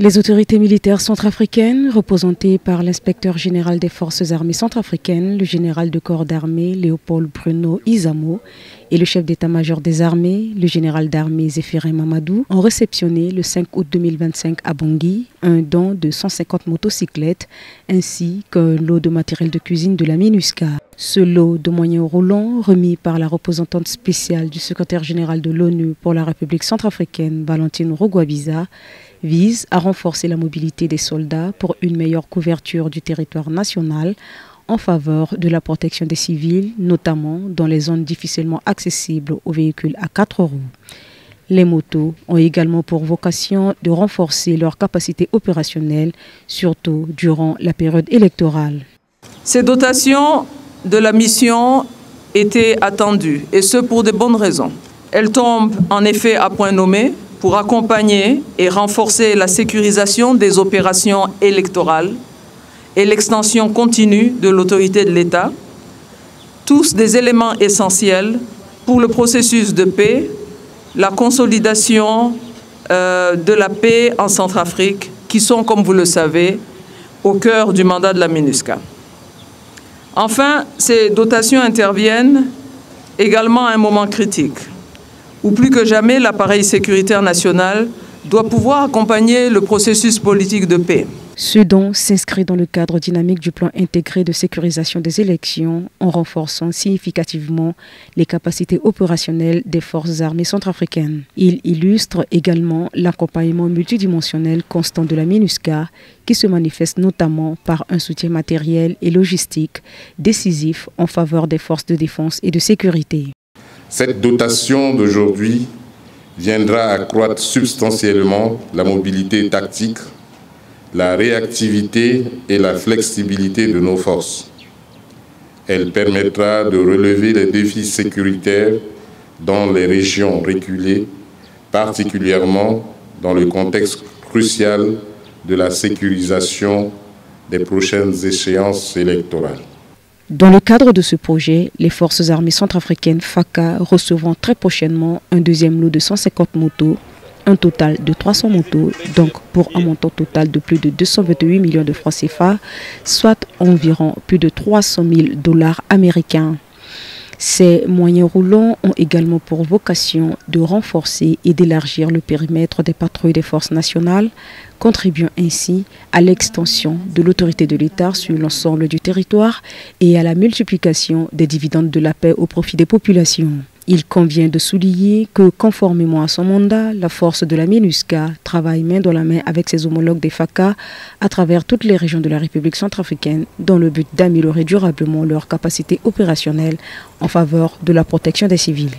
Les autorités militaires centrafricaines, représentées par l'inspecteur général des forces armées centrafricaines, le général de corps d'armée Léopold Bruno Izamo, et le chef d'état-major des armées, le général d'armée Zéphirin Mamadou, ont réceptionné le 5 août 2025 à Bangui un don de 150 motocyclettes ainsi qu'un lot de matériel de cuisine de la MINUSCA. Ce lot de moyens roulants, remis par la représentante spéciale du secrétaire général de l'ONU pour la République centrafricaine, Valentine Rugwabiza, vise à renforcer la mobilité des soldats pour une meilleure couverture du territoire national en faveur de la protection des civils, notamment dans les zones difficilement accessibles aux véhicules à 4 roues. Les motos ont également pour vocation de renforcer leur capacité opérationnelle, surtout durant la période électorale. Ces dotations de la mission étaient attendues, et ce pour de bonnes raisons. Elles tombent en effet à point nommé pour accompagner et renforcer la sécurisation des opérations électorales et l'extension continue de l'autorité de l'État, tous des éléments essentiels pour le processus de paix, la consolidation de la paix en Centrafrique, qui sont, comme vous le savez, au cœur du mandat de la MINUSCA. Enfin, ces dotations interviennent également à un moment critique, où plus que jamais l'appareil sécuritaire national doit pouvoir accompagner le processus politique de paix. Ce don s'inscrit dans le cadre dynamique du plan intégré de sécurisation des élections en renforçant significativement les capacités opérationnelles des forces armées centrafricaines. Il illustre également l'accompagnement multidimensionnel constant de la MINUSCA qui se manifeste notamment par un soutien matériel et logistique décisif en faveur des forces de défense et de sécurité. Cette dotation d'aujourd'hui viendra accroître substantiellement la mobilité tactique, la réactivité et la flexibilité de nos forces. Elle permettra de relever les défis sécuritaires dans les régions reculées, particulièrement dans le contexte crucial de la sécurisation des prochaines échéances électorales. Dans le cadre de ce projet, les forces armées centrafricaines FACA recevront très prochainement un deuxième lot de 150 motos, un total de 300 motos, donc pour un montant total de plus de 228 millions de francs CFA, soit environ plus de 300 000 $ américains. Ces moyens roulants ont également pour vocation de renforcer et d'élargir le périmètre des patrouilles des forces nationales, contribuant ainsi à l'extension de l'autorité de l'État sur l'ensemble du territoire et à la multiplication des dividendes de la paix au profit des populations. Il convient de souligner que, conformément à son mandat, la force de la MINUSCA travaille main dans la main avec ses homologues des FACA à travers toutes les régions de la République centrafricaine dans le but d'améliorer durablement leur capacité opérationnelle en faveur de la protection des civils.